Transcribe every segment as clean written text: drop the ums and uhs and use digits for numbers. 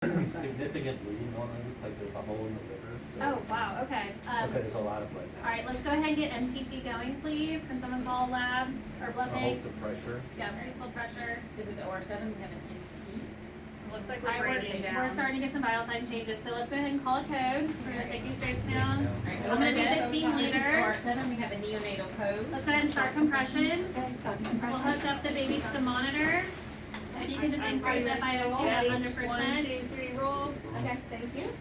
significant bleeding going on, it's like there's a hole in the liver, so. Oh, wow, okay. Okay, there's a lot of blood now. Alright, let's go ahead and get MTP going, please. Can someone call a lab or blood bank? Holds the pressure. Yeah, very slow pressure. This is OR7, we have an NTP. Looks like we're Alright, breaking down. we're starting to get some vital sign changes, so let's go ahead and call a code. We're gonna take these straights down. Alright, I'm gonna be the team leader. OR7, we have a neonatal code. Let's go ahead and start compression. We'll hook up the baby to the monitor. If you can just increase FiO2 to 100%. 1, 2, 3, roll. Okay, thank you.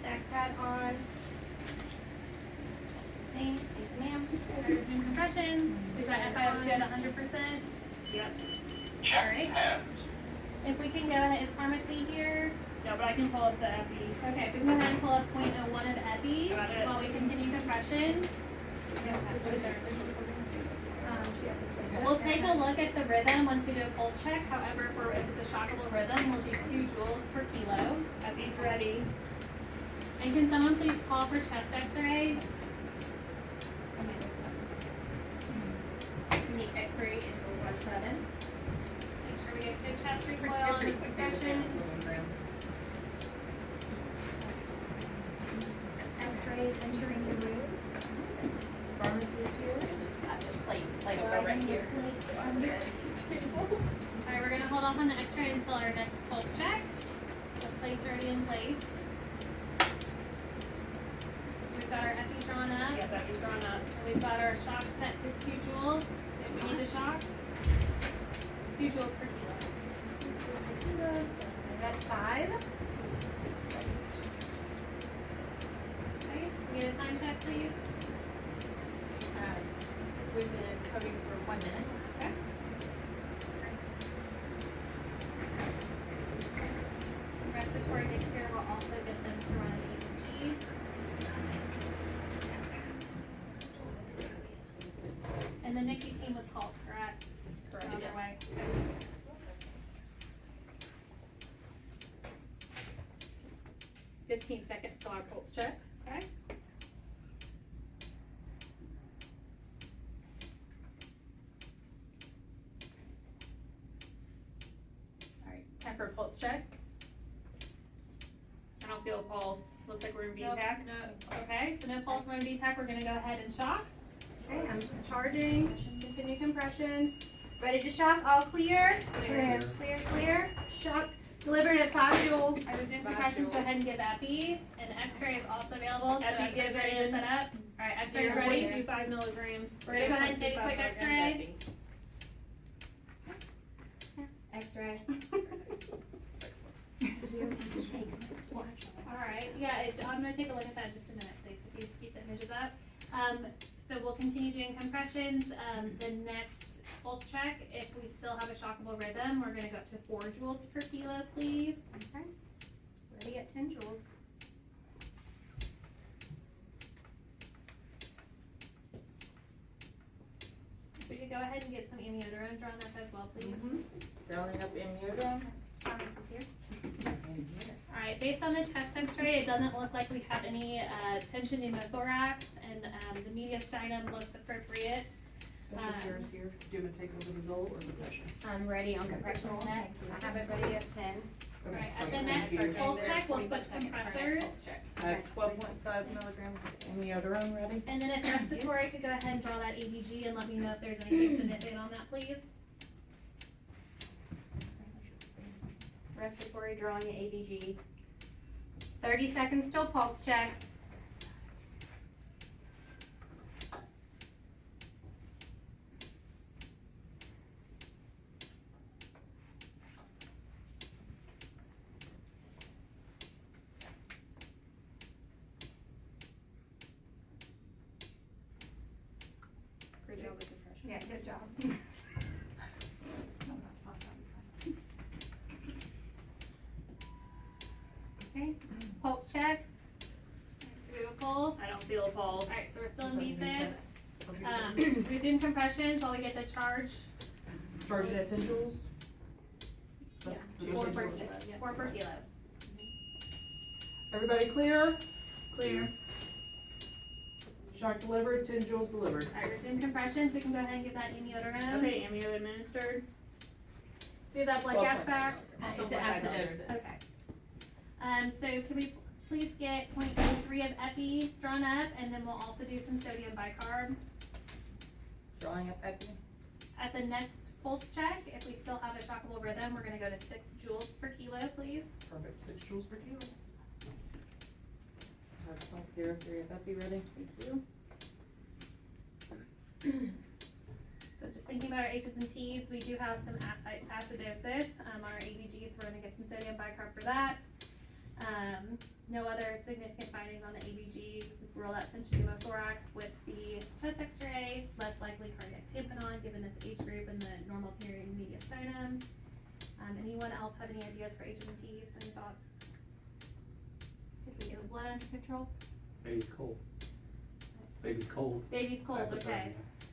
Back pad on. Thank you, ma'am. Resume compression. We've got FiO2 at 100%. Yep. Alright. If we can go ahead, is pharmacy here? Yeah, but I can pull up the epi. Okay, we can go ahead and pull up 0.01 of epi Got it. while we continue compression. We'll take a look at the rhythm once we do a pulse check. However, if it's a shockable rhythm, we'll do 2 joules per kilo. Epi's ready. And can someone please call for chest x-ray? Need X-ray in OR7. Make sure we get good chest recoil on this compression. X-rays entering the room. Pharmacy is here. And just have this plate over right here. Alright, we're gonna hold off on the x-ray until our next pulse check. The plate's already in place. We've got our epi drawn up. Yep, Epi's drawn up. And we've got our shock set to 2 joules. If we need to shock, 2 joules per kilo. We're at 5. Okay, we get a time check, please. We've been coding for 1 minute. Okay. Respiratory gigs here will also get them to run EEG. And the NICU team was called, correct? Correct, On their yes. way. 15 seconds till our pulse check. Okay. Alright, time for a pulse check. I don't feel a pulse. Looks like we're in Nope, VTAC. no, okay, so no pulse, we're in VTAC, we're gonna go ahead and shock. Okay, I'm charging. Continue compressions. Ready to shock. All clear. Clear. Clear, clear. Shock delivered at 5 joules. I resume compressions, go ahead and give epi, and x-ray is also available, so Epi x-ray's is ready to in. set up. Alright, x-ray's 0.25 ready. milligrams. We're gonna go ahead and take a 0.25 quick milligrams x-ray. epi. X-ray. Alright, yeah, I'm gonna take a look at that in just a minute, please, if you just keep the images up. So we'll continue doing compressions. The next pulse check, if we still have a shockable rhythm, we're gonna go up to 4 joules per kilo, please. Okay. Ready at 10 joules. If we could go ahead and get some amiodarone drawn up as well, please. Drawing up amiodarone. Pharmacist here. Alright, based on the chest x-ray, it doesn't look like we have any tension pneumothorax, and the mediastinum looks appropriate. Special care is here. Do you want to take over the Zoll or the patients? I'm ready on compressions next. I have it ready at 10. Alright, at the next pulse check, we'll switch compressors. I have 12.5 milligrams of amiodarone ready. And then if respiratory could go ahead and draw that ABG and let me know if there's any significant on that, please. Respiratory drawing ABG. 30 seconds till pulse check. Great job with compression. Yeah, good job. Okay, pulse check. Do we have a pulse? I don't feel a pulse. Alright, so we're still in VFib. Resume compressions while we get the charge. Charge it at 10 joules? Yeah, That's 4 10 per joules. kilo, 4 per kilo. Everybody clear? Clear. Shock delivered, 10 joules delivered. Alright, resume compressions, we can go ahead and give that amiodarone. Okay, amio administered. Do we have that blood gas back? Also It's blood acidosis. Okay. So can we please get 0.03 of epi drawn up, and then we'll also do some sodium bicarb. Drawing up epi. At the next pulse check, if we still have a shockable rhythm, we're gonna go to 6 joules per kilo, please. Perfect, 6 joules per kilo. Have 0.03 of epi ready. Thank you. So just thinking about our H's and T's, we do have some acidosis. Our ABGs, we're gonna give some sodium bicarb for that. No other significant findings on the ABG. We rule out tension pneumothorax with the chest x-ray, less likely cardiac tamponade given this age group and the normal period mediastinum. Anyone else have any ideas for H's and T's, any thoughts? Did we get the blood under control? Baby's cold. Baby's cold. Baby's cold, That's a okay.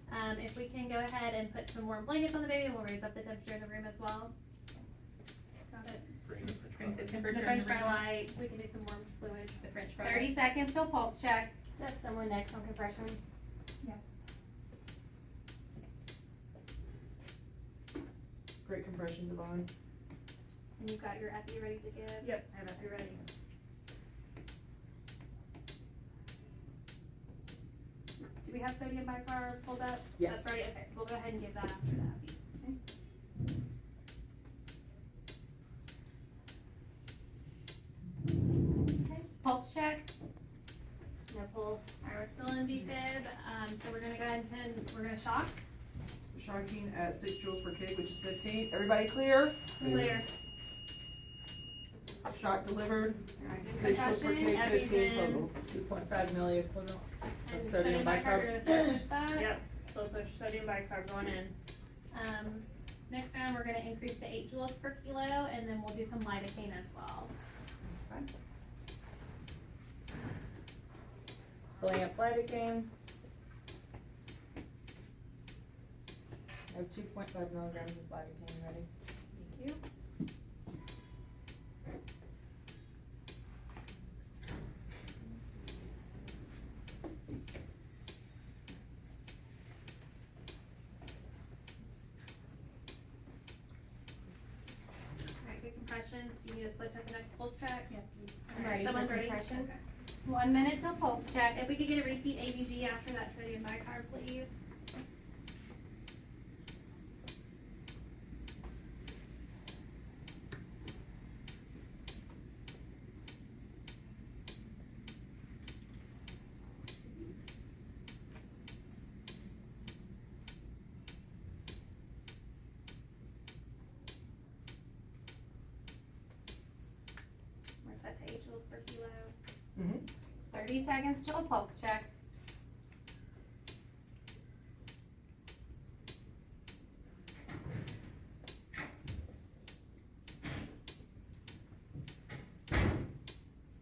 burn, If we can go ahead and put some warm blankets on the baby, we'll raise up the temperature in the room as well. Got it. Bring the French Drink the fries. temperature. The French fry light, we can do some warm fluids. The French fries. 30 seconds till pulse check. Do you have someone next on compressions? Yes. Great compressions, Yvonne. And you've got your epi ready to give? Yep, I have epi ready. Do we have sodium bicarb pulled up? Yes. That's ready, okay, so we'll go ahead and give that after the epi. Okay. Pulse check. No pulse. Alright, we're still in VFib, so we're gonna go ahead and, we're gonna shock. Shocking at 6 joules per kg, which is 15. Everybody clear? Clear. Shock delivered. Alright, so 6 joules per concussion, kg, epi's 15 in, total. 2.5 milli equivalent. and Sodium sodium bicarb, bicarb. we're gonna push that. Yep, slow push sodium bicarb going in. Next round, we're gonna increase to 8 joules per kilo, and then we'll do some lidocaine as well. Filling up lidocaine. I have 2.5 milligrams of lidocaine ready. Thank you. Alright, good compressions. Do you need to switch at the next pulse check? Yes, please. Ready for Someone's ready? compressions? Okay. 1 minute till pulse check. If we could get a repeat ABG after that sodium bicarb, please. We're set to 8 joules per kilo. 30 seconds till pulse check.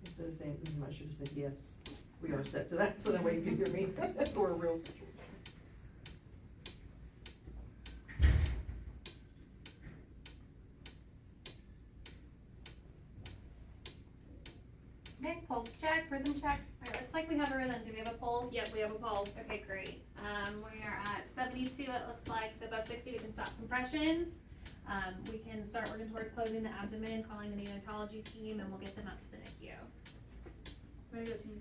Instead of saying, I should have said yes. We are set to that, so that way you can hear me for a real situation. Okay, pulse check, rhythm check. Alright, looks like we have a rhythm. Do we have a pulse? Yep, we have a pulse. Okay, great. We are at 72, it looks like, so above 60 we can stop compressions. We can start working towards closing the abdomen, calling the neonatology team, and we'll get them up to the NICU. Ready to go team.